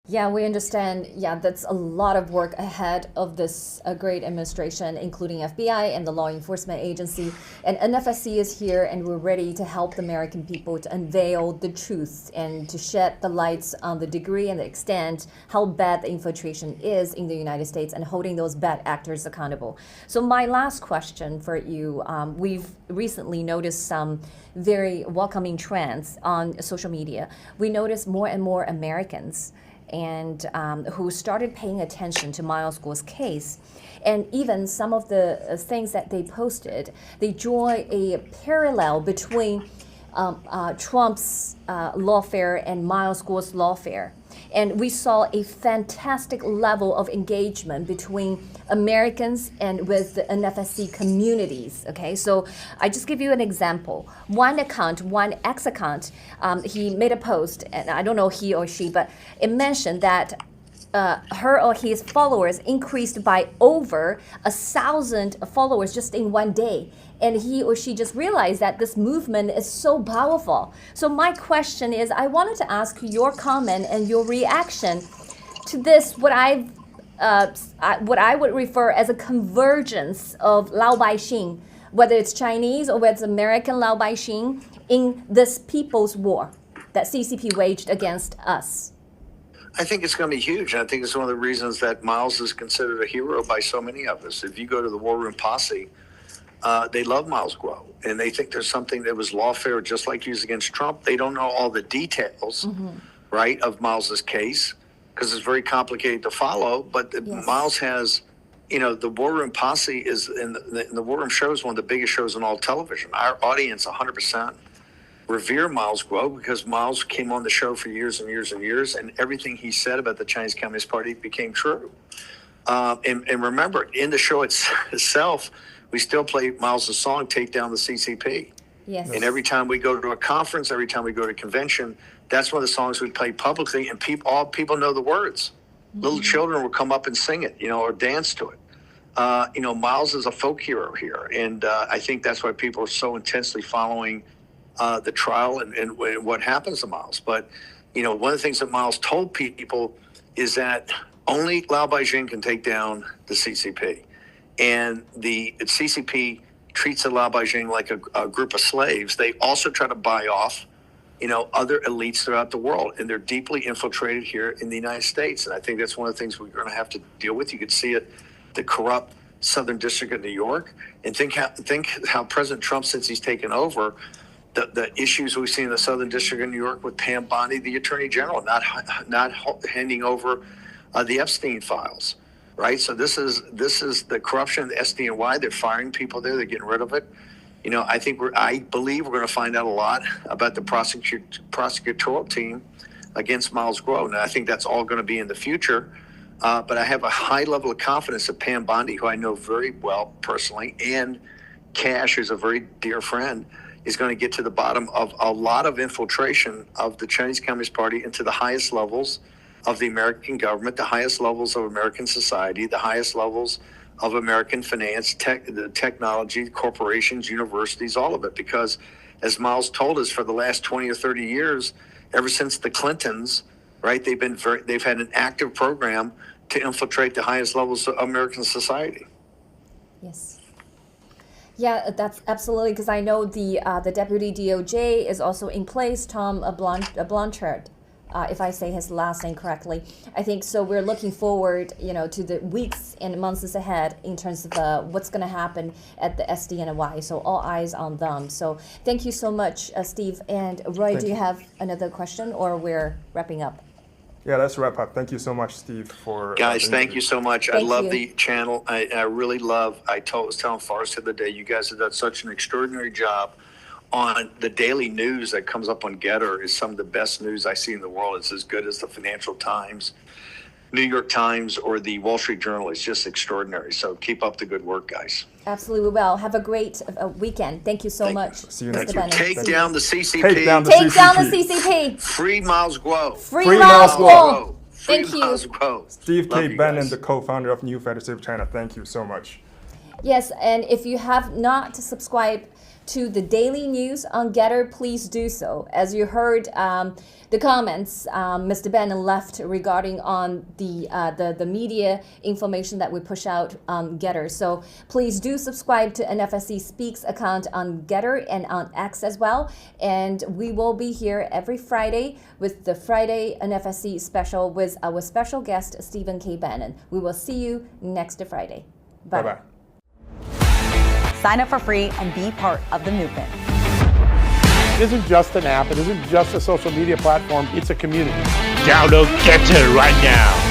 Yeah, we understand. Yeah, that's a lot of work ahead of this great administration, including FBI and the law enforcement agency. And NFSC is here, and we're ready to help the American people to unveil the truth and to shed the lights on the degree and the extent how bad the infiltration is in the United States and holding those bad actors accountable. So my last question for you, we've recently noticed some very welcoming trends on social media. We notice more and more Americans and who started paying attention to Miles Guo's case. And even some of the things that they posted, they draw a parallel between Trump's lawfare and Miles Guo's lawfare. And we saw a fantastic level of engagement between Americans and with the NFSC communities, okay? So I just give you an example. One X account, he made a post, and I don't know he or she, but it mentioned that her or his followers increased by over 1,000 followers just in one day. And he or she just realized that this movement is so powerful. So my question is, I wanted to ask your comment and your reaction to this, what I would refer as a convergence of Lao Baixing, whether it's Chinese or whether it's American Lao Baixing, in this people's war that CCP waged against us. I think it's going to be huge. I think it's one of the reasons that Miles is considered a hero by so many of us. If you go to the War Room Posse, they love Miles Guo, and they think there's something that was lawfare, just like used against Trump. They don't know all the details, right, of Miles's case, because it's very complicated to follow. But yes. Miles has, the War Room Posse is, in the War Room show is one of the biggest shows on all television. Our audience, 100%. Revere Miles Guo because Miles came on the show for years and years and years, and everything he said about the Chinese Communist Party became true. And remember, in the show itself, we still play Miles' song, Take Down the CCP. Yes. And every time we go to a conference, every time we go to a convention, that's one of the songs we play publicly, and all people know the words. Little children will come up and sing it, or dance to it. Miles is a folk hero here, and I think that's why people are so intensely following the trial and what happens to Miles. But, one of the things that Miles told people is that only Lao Baixing can take down the CCP. And the CCP treats the Lao Baixing like a group of slaves. They also try to buy off, other elites throughout the world. And they're deeply infiltrated here in the United States. And I think that's one of the things we're going to have to deal with. You could see it, the corrupt Southern District of New York. And think how President Trump, since he's taken over, the issues we've seen in the Southern District of New York with Pam Bondi, the Attorney General, not handing over the Epstein files, right? So this is the corruption of the SDNY. They're firing people there. They're getting rid of it. I believe we're going to find out a lot about the prosecutorial team against Miles Guo, and I think that's all going to be in the future. But I have a high level of confidence that Pam Bondi, who I know very well personally, and Cash, who's a very dear friend, is going to get to the bottom of a lot of infiltration of the Chinese Communist Party into the highest levels of the American government, the highest levels of American society, the highest levels of American finance, the technology, corporations, universities, all of it. Because as Miles told us, for the last 20 or 30 years, ever since the Clintons, right, they've had an active program to infiltrate the highest levels of American society. Yes. Yeah, that's absolutely, because I know the deputy DOJ is also in place, Tom Blanchard, if I say his last name correctly. I think so. We're looking forward, to the weeks and months ahead in terms of what's going to happen at the SDNY. So all eyes on them. So thank you so much, Steve. And Roy, do you have another question, or we're wrapping up? Yeah, let's wrap up. Thank you so much, Steve, for guys. Thank you so much. Thank I love you. the channel. I really love. I was telling Forrest the other day, you guys have done such an extraordinary job on the daily news that comes up on Getter. Is some of the best news I see in the world. It's as good as the Financial Times, New York Times, or the Wall Street Journal. It's just extraordinary. So keep up the good work, guys. Absolutely. Well, have a great weekend. Thank you so much. See you Mr. next Bennett. Take down the CCP. Take down the Take down the CCP. Free Miles Guo. Free Free Miles Miles Guo. Free Thank you. Miles Guo. Steve Love K. you Bannon, guys. the co-founder of New Federal China. Thank you so much. Yes, and if you have not subscribed to the daily news on Getter, please do so. As you heard the comments Mr. Bannon left regarding on the media information that we push out on Getter. So please do subscribe to NFSC Speaks account on Getter and on X as well. And we will be here every Friday with the Friday NFSC special with our special guest, Stephen K. Bannon. We will see you next Friday. Bye. Bye-bye. Sign up for free and be part of the movement. It isn't just an app. It isn't just a social media platform. It's a community. Download Getter right now.